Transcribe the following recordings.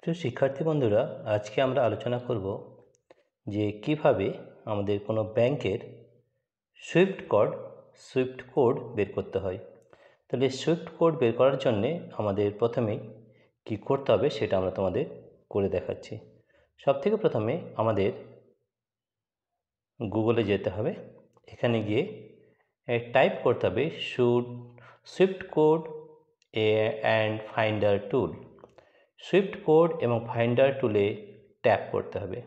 তো শিক্ষার্থী বন্ধুরা, আজকে আমরা আলোচনা করব যে কিভাবে আমাদের কোনো ব্যাংকের সুইফট কোড বের করতে হয়। তাহলে সুইফট কোড বের করার জন্যে আমাদের প্রথমেই কি করতে হবে সেটা আমরা তোমাদের করে দেখাচ্ছি। সবথেকে প্রথমে আমাদের গুগলে যেতে হবে। এখানে গিয়ে টাইপ করতে হবে Swift code and finder tool. Swift code এবং ফাইন্ডার টুলে ট্যাপ করতে হবে।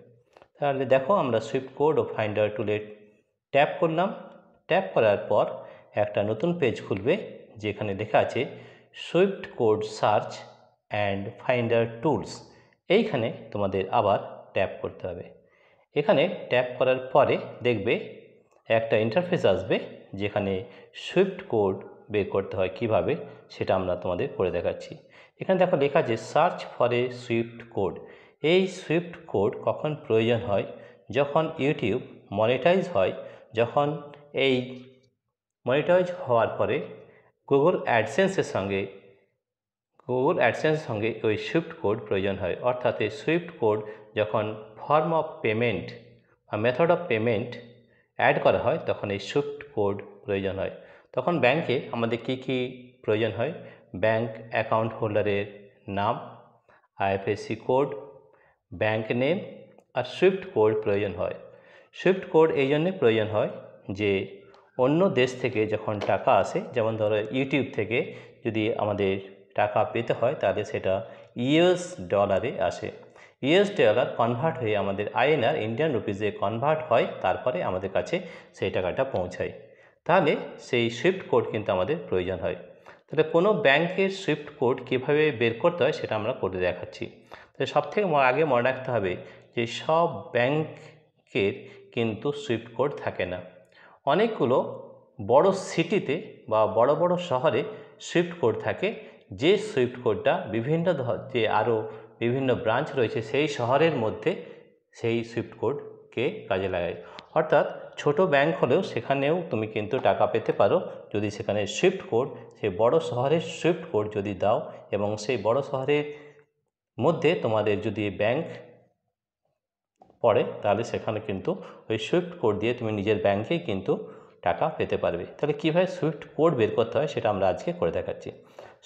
তাহলে দেখো আমরা সুইফট কোড ও ফাইন্ডার টুলে ট্যাপ করলাম। ট্যাপ করার পর একটা নতুন পেজ খুলবে যেখানে লেখা আছে Swift code search and finder tools. এইখানে তোমাদের আবার ট্যাপ করতে হবে। এখানে ট্যাপ করার পরে দেখবে একটা ইন্টারফেস আসবে যেখানে সুইফট কোড বের করতে হয় কিভাবে, সেটা আমরা তোমাদের করে দেখাচ্ছি। এখানে দেখো লেখা আছে search for a Swift code. এই সুইফট কোড কখন প্রয়োজন হয়? যখন ইউটিউব মনিটাইজ হয়, যখন এই মনিটাইজ হওয়ার পরে গুগল অ্যাডসেন্সের সঙ্গে ওই সুইফট কোড প্রয়োজন হয়। অর্থাৎ এই সুইফট কোড যখন ফর্ম অফ পেমেন্ট বা মেথড অফ পেমেন্ট অ্যাড করা হয় তখন এই সুইফট কোড প্রয়োজন হয়। তখন ব্যাংকে আমাদের কি প্রয়োজন হয়? ব্যাংক অ্যাকাউন্ট হোল্ডারের নাম, আইএফএসসি কোড, ব্যাংক নেম আর সুইফট কোড প্রয়োজন হয়। সুইফট কোড এই জন্যে প্রয়োজন হয় যে অন্য দেশ থেকে যখন টাকা আসে, যেমন ধরো ইউটিউব থেকে যদি আমাদের টাকা পেতে হয় তাহলে সেটা ইউএস ডলারে আসে। ইউএস ডলার কনভার্ট হয়ে আমাদের আইএনআর ইন্ডিয়ান রুপিজে কনভার্ট হয়, তারপরে আমাদের কাছে সেই টাকাটা পৌঁছায়। তাহলে সেই সুইফট কোড কিন্তু আমাদের প্রয়োজন হয়। তাহলে কোনো ব্যাংকের সুইফট কোড কীভাবে বের করতে হয় সেটা আমরা করে দেখাচ্ছি। তো সবথেকে আগে মনে রাখতে হবে যে সব ব্যাংকের কিন্তু সুইফট কোড থাকে না। অনেকগুলো বড় সিটিতে বা বড় বড় শহরে সুইফট কোড থাকে, যে সুইফট কোডটা যে আরও বিভিন্ন ব্রাঞ্চ রয়েছে সেই শহরের মধ্যে সেই সুইফট কোডকে কাজে লাগায়। অর্থাৎ ছোট ব্যাংক হলেও সেখানেও তুমি কিন্তু টাকা পেতে পারো যদি সেখানে সুইফট কোড, সেই বড় শহরের সুইফট কোড যদি দাও এবং সেই বড় শহরের মধ্যে তোমাদের যদি ব্যাংক পড়ে তাহলে সেখানে কিন্তু ওই সুইফট কোড দিয়ে তুমি নিজের ব্যাংকেই কিন্তু টাকা পেতে পারবে। তাহলে কীভাবে সুইফট কোড বের করতে হয় সেটা আমরা আজকে করে দেখাচ্ছি।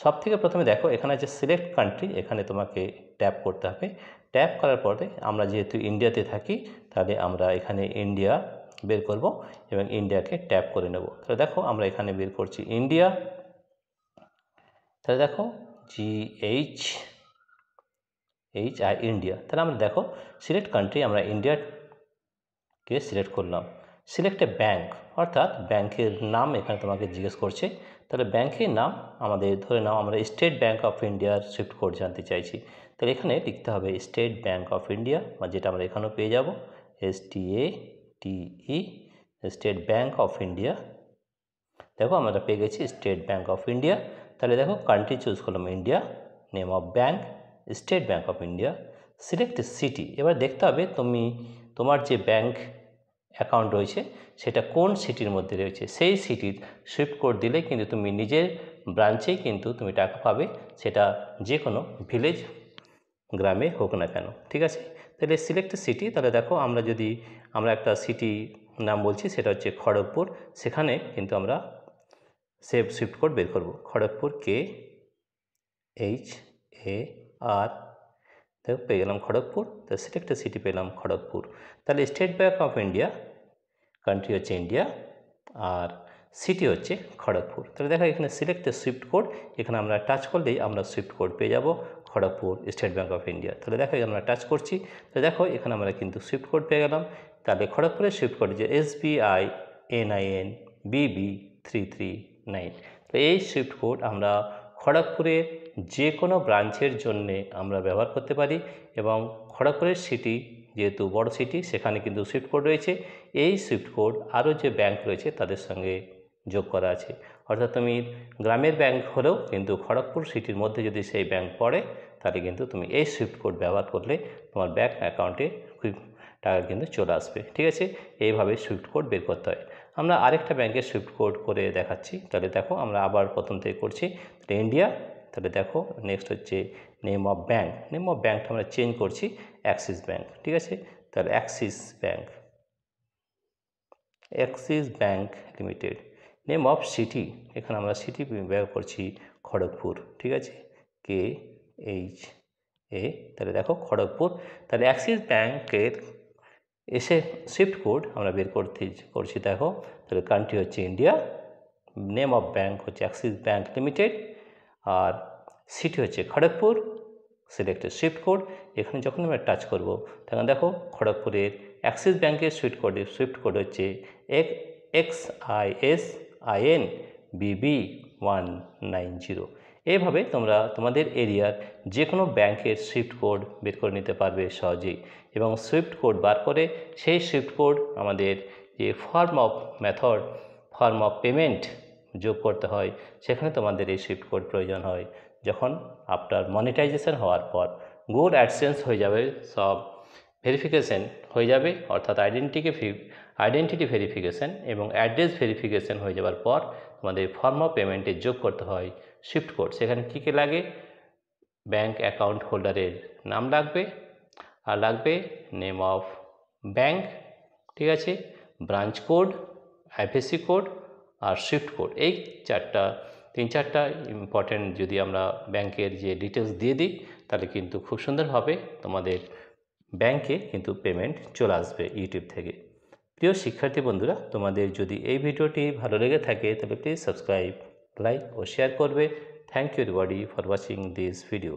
সবথেকে প্রথমে দেখো এখানে আছে সিলেক্ট কান্ট্রি, এখানে তোমাকে ট্যাপ করতে হবে। ট্যাপ করার পরে আমরা যেহেতু ইন্ডিয়াতে থাকি তাহলে আমরা এখানে ইন্ডিয়া বের করব এবং ইন্ডিয়াকে ট্যাপ করে নেব। তাহলে দেখো আমরা এখানে বের করছি ইন্ডিয়া। তাহলে দেখো GHI ইন্ডিয়া। তাহলে আমরা দেখো সিলেক্ট কান্ট্রি, আমরা ইন্ডিয়াকে সিলেক্ট করলাম। সিলেক্ট এ ব্যাঙ্ক, অর্থাৎ ব্যাংকের নাম এখানে তোমাকে জিজ্ঞেস করছে। তাহলে ব্যাংকের নাম আমাদের ধরে নাও আমরা স্টেট ব্যাঙ্ক অফ ইন্ডিয়ার সুইফট কোড জানতে চাইছি। তাহলে এখানে লিখতে হবে স্টেট ব্যাঙ্ক অফ ইন্ডিয়া, বা যেটা আমরা এখানেও পেয়ে যাব STATE, state bank of India. দেখো আমরা পেয়ে গেছি স্টেট ব্যাঙ্ক অফ ইন্ডিয়া। তাহলে দেখো কান্ট্রি চুজ করলাম India, name of bank state bank of India, select city. এবার দেখতে হবে তোমার যে ব্যাঙ্ক অ্যাকাউন্ট রয়েছে সেটা কোন সিটির মধ্যে রয়েছে। সেই সিটির সুইফট কোড দিলে কিন্তু তুমি নিজের ব্রাঞ্চেই কিন্তু তুমি টাকা পাবে, সেটা যে কোনো ভিলেজ গ্রামে হোক না কেন। ঠিক আছে, তাহলে সিলেক্ট সিটি। তাহলে দেখো আমরা একটা সিটি নাম বলছি, সেটা হচ্ছে খড়গপুর। সেখানে কিন্তু আমরা সুইফট কোড বের করব। খড়গপুর KHAR, দেখো পেয়ে গেলাম খড়গপুর। তো সিলেক্ট সিটি পেলাম খড়গপুর। তাহলে state bank of India, country হচ্ছে ইন্ডিয়া আর সিটি হচ্ছে খড়গপুর। তাহলে দেখো এখানে সিলেক্ট দ্য সুইফট কোড, এখানে আমরা টাচ করলেই আমরা সুইফট কোড পেয়ে যাব Kharagpur state bank of India. তাহলে দেখো আমরা টাচ করছি, তো দেখো এখানে আমরা কিন্তু সুইফট কোড পেয়ে গেলাম। তাহলে খড়গপুরের সুইফট কোড যে SBI NIN BB339। তো এই সুইফট কোড আমরা খড়গপুরের যে কোনো ব্রাঞ্চের জন্যে আমরা ব্যবহার করতে পারি, এবং খড়গপুরের সিটি যেহেতু বড় সিটি সেখানে কিন্তু সুইফট কোড রয়েছে। এই সুইফট কোড আরও যে ব্যাংক রয়েছে তাদের সঙ্গে যোগ করা আছে। অর্থাৎ তুমি গ্রামের ব্যাংক হলেও কিন্তু খড়গপুর সিটির মধ্যে যদি সেই ব্যাংক পড়ে তাহলে কিন্তু তুমি এই সুইফট কোড ব্যবহার করলে তোমার ব্যাংক অ্যাকাউন্টে টাকা কিন্তু চলে আসবে। ঠিক আছে, এইভাবে সুইফট কোড বের করতে হয়। আমরা আরেকটা ব্যাংকের সুইফট কোড করে দেখাচ্ছি। তাহলে দেখো আমরা আবার প্রথম থেকে করছি। তাহলে ইন্ডিয়া, তাহলে দেখো নেক্সট হচ্ছে name of bank, name of ব্যাঙ্কটা আমরা চেঞ্জ করছি অ্যাক্সিস ব্যাঙ্ক, ঠিক আছে। তাহলে Axis bank, Axis bank limited. Name of city, এখানে আমরা সিটি ব্যবহার করছি খড়গপুর, ঠিক আছে, KHA, তাহলে দেখো খড়গপুর। তাহলে অ্যাক্সিস ব্যাঙ্কের এসে সুইফট কোড আমরা বের করছি দেখো। তাহলে কান্ট্রি হচ্ছে ইন্ডিয়া, নেম অফ ব্যাঙ্ক হচ্ছে অ্যাক্সিস ব্যাঙ্ক লিমিটেড, আর সিটি হচ্ছে খড়গপুর, সিলেক্টেড সুইফট কোড। এখানে যখন আমরা টাচ করব তখন দেখো খড়গপুরের অ্যাক্সিস ব্যাঙ্কের সুইফট কোড হচ্ছে XISINBB190। এইভাবে তোমরা তোমাদের এরিয়ার যে কোনো ব্যাংকের সুইফট কোড বের করে নিতে পারবে সহজেই, এবং সুইফট কোড বার করে সেই সুইফট কোড আমাদের যে ফর্ম অফ পেমেন্ট যোগ করতে হয়, সেখানে তোমাদের এই সুইফট কোড প্রয়োজন হয়। যখন আপনার মনিটাইজেশন হওয়ার পর গুগল অ্যাডসেন্স হয়ে যাবে, সব ভেরিফিকেশন হয়ে যাবে, অর্থাৎ আইডেন্টিটি ভেরিফিকেশন এবং অ্যাড্রেস ভেরিফিকেশন হয়ে যাওয়ার পর তোমাদের ফর্ম অফ পেমেন্টে যোগ করতে হয় সুইফট কোড। সেখানে কী কী লাগে? ব্যাঙ্ক অ্যাকাউন্ট হোল্ডারের নাম লাগবে, আর লাগবে নেম অফ ব্যাঙ্ক, ঠিক আছে, ব্রাঞ্চ কোড, আইএফএসসি কোড আর সুইফট কোড। এই তিন চারটা ইম্পর্টেন্ট যদি আমরা ব্যাংকের যে ডিটেলস দিয়ে দিই, তাহলে কিন্তু খুব সুন্দরভাবে তোমাদের ব্যাংকে কিন্তু পেমেন্ট চলে আসবে ইউটিউব থেকে। প্রিয় শিক্ষার্থী বন্ধুরা, তোমাদের যদি এই ভিডিওটি ভালো লেগে থাকে তাহলে প্লিজ সাবস্ক্রাইব, লাইক ও শেয়ার করবে। Thank you everybody for watching this video.